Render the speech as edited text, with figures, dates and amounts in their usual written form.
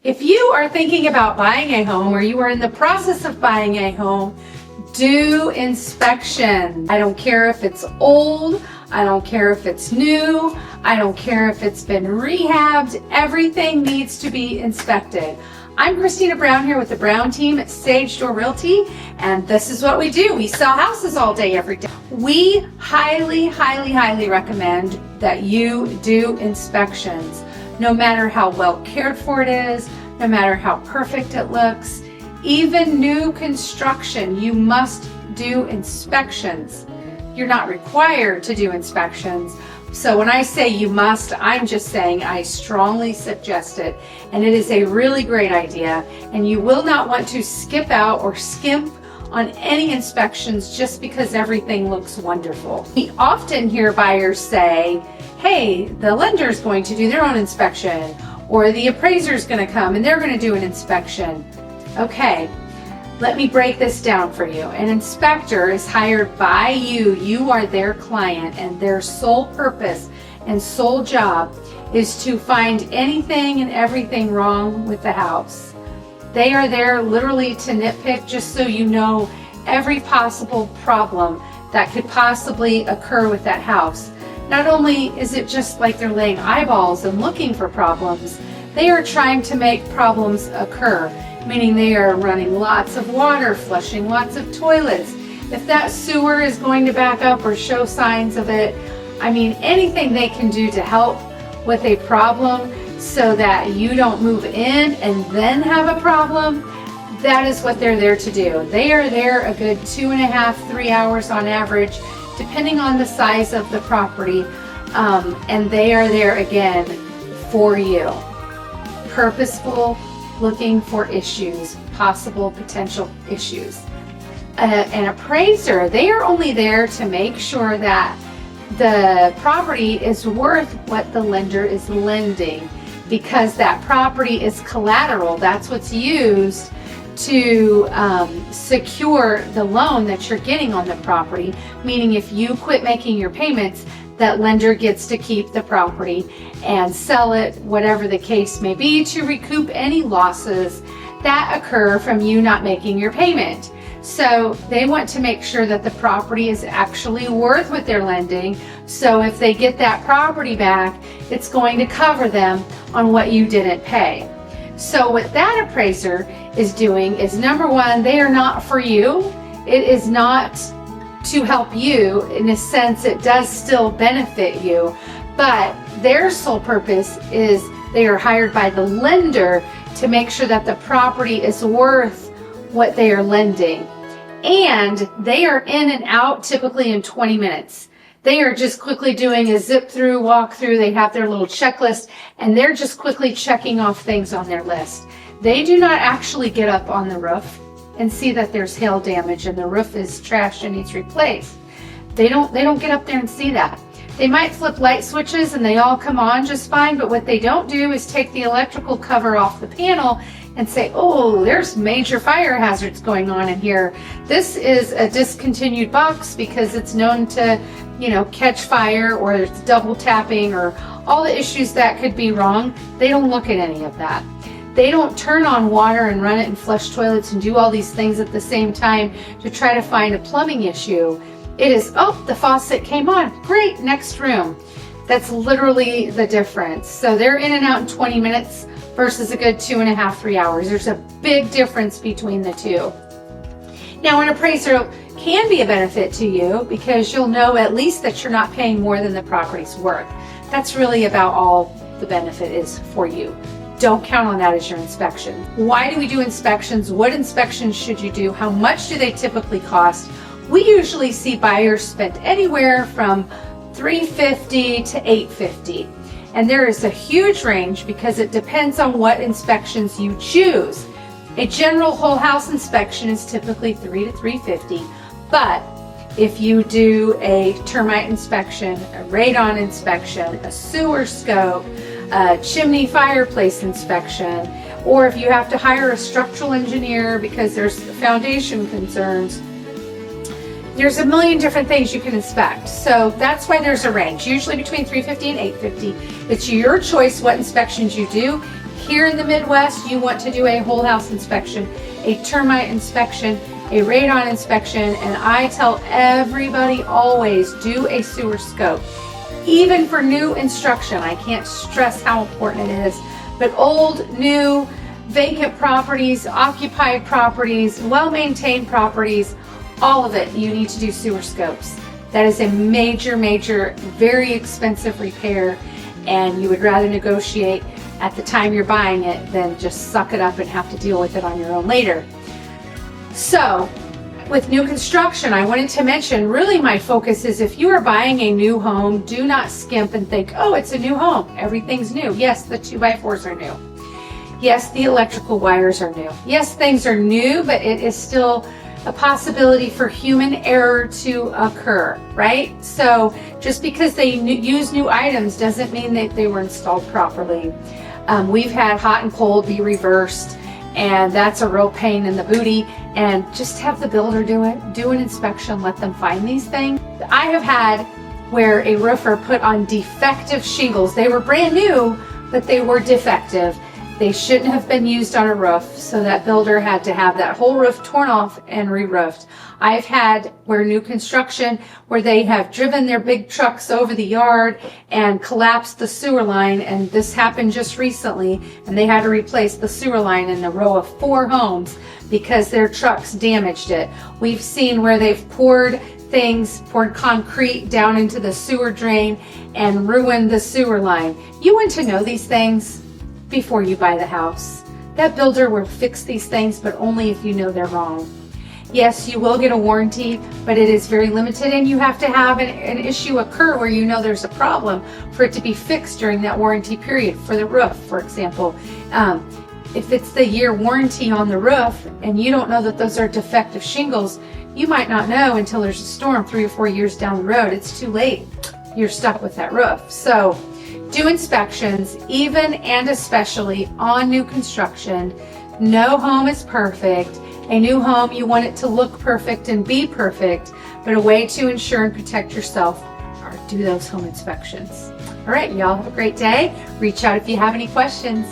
If you are thinking about buying a home or you are in the process of buying a home, do inspection. I don't care if it's old, I don't care if it's new, I don't care if it's been rehabbed, everything needs to be inspected. I'm Christina Brown here with the Brown team at Sage Door Realty, and this is what we do. We sell houses all day, every day. We highly recommend that you do inspections. No matter how well cared for it is, no matter how perfect it looks, even new construction, you must do inspections. You're not required to do inspections. So when I say you must, I'm just saying I strongly suggest it, and it is a really great idea, and you will not want to skip out or skimp on any inspections just because everything looks wonderful. We often hear buyers say, hey, the lender's going to do their own inspection, or the appraiser's going to come and they're going to do an inspection. Okay, let me break this down for you. An inspector is hired by you. You are their client, and their sole purpose and sole job is to find anything and everything wrong with the house. They are there literally to nitpick, just so you know every possible problem that could possibly occur with that house. Not only is it just like they're laying eyeballs and looking for problems, they are trying to make problems occur, meaning they are running lots of water, flushing lots of toilets. If that sewer is going to back up or show signs of it, I mean, anything they can do to help with a problem so that you don't move in and then have a problem, that is what they're there to do. They are there a good 2.5, 3 hours on average, depending on the size of the property, and they are there again for you. Purposeful, looking for issues, possible potential issues. An appraiser, they are only there to make sure that the property is worth what the lender is lending, because that property is collateral. That's what's used to secure the loan that you're getting on the property, meaning if you quit making your payments, that lender gets to keep the property and sell it, whatever the case may be, to recoup any losses that occur from you not making your payment. So they want to make sure that the property is actually worth what they're lending, so if they get that property back, it's going to cover them on what you didn't pay. So what that appraiser is doing is, number one, they are not for you. It is not to help you. In a sense, it does still benefit you, but their sole purpose is they are hired by the lender to make sure that the property is worth what they are lending. And they are in and out typically in 20 minutes. They are just quickly doing a zip through, walk through. They have their little checklist, and they're just quickly checking off things on their list. They do not actually get up on the roof and see that there's hail damage and the roof is trashed and needs replaced. They don't get up there and see that. They might flip light switches and they all come on just fine, but what they don't do is take the electrical cover off the panel and say, oh, there's major fire hazards going on in here. This is a discontinued box because it's known to, catch fire, or it's double tapping, or all the issues that could be wrong. They don't look at any of that. They don't turn on water and run it and flush toilets and do all these things at the same time to try to find a plumbing issue. It is, oh, the faucet came on, great, next room. That's literally the difference. So they're in and out in 20 minutes versus a good 2.5, 3 hours. There's a big difference between the two. Now, an appraiser can be a benefit to you because you'll know at least that you're not paying more than the property's worth. That's really about all the benefit is for you. Don't count on that as your inspection. Why do we do inspections? What inspections should you do? How much do they typically cost? We usually see buyers spend anywhere from $350 to $850. And there is a huge range because it depends on what inspections you choose. A general whole house inspection is typically $300 to $350, but if you do a termite inspection, a radon inspection, a sewer scope, a chimney fireplace inspection, or if you have to hire a structural engineer because there's foundation concerns, there's a million different things you can inspect. So that's why there's a range, usually between $350 and $850. It's your choice what inspections you do. Here in the Midwest, you want to do a whole house inspection, a termite inspection, a radon inspection, and I tell everybody always do a sewer scope. Even for new instruction, I can't stress how important it is, but old, new, vacant properties, occupied properties, well-maintained properties, all of it, you need to do sewer scopes. That is a major, very expensive repair, and you would rather negotiate at the time you're buying it than just suck it up and have to deal with it on your own later. So, with new construction, I wanted to mention, really my focus is if you are buying a new home, do not skimp and think, oh, it's a new home, everything's new. Yes, the 2x4s are new. Yes, the electrical wires are new. Yes, things are new, but it is still a possibility for human error to occur, right? So just because they use new items doesn't mean that they were installed properly. We've had hot and cold be reversed, and that's a real pain in the booty. And just have the builder do it. Do an inspection, let them find these things. I have had where a roofer put on defective shingles. They were brand new, but they were defective. They shouldn't have been used on a roof, so that builder had to have that whole roof torn off and re-roofed. I've had where new construction, where they have driven their big trucks over the yard and collapsed the sewer line, and this happened just recently, and they had to replace the sewer line in a row of 4 homes because their trucks damaged it. We've seen where they've poured concrete down into the sewer drain and ruined the sewer line. You want to know these things before you buy the house. That builder will fix these things, but only if you know they're wrong. Yes, you will get a warranty, but it is very limited, and you have to have an issue occur where you know there's a problem for it to be fixed during that warranty period. For the roof, for example, if it's the year warranty on the roof and you don't know that those are defective shingles, you might not know until there's a storm 3 or 4 years down the road. It's too late. You're stuck with that roof. So do inspections, even and especially on new construction. No home is perfect. A new home, you want it to look perfect and be perfect, but a way to ensure and protect yourself are do those home inspections. All right, y'all have a great day. Reach out if you have any questions.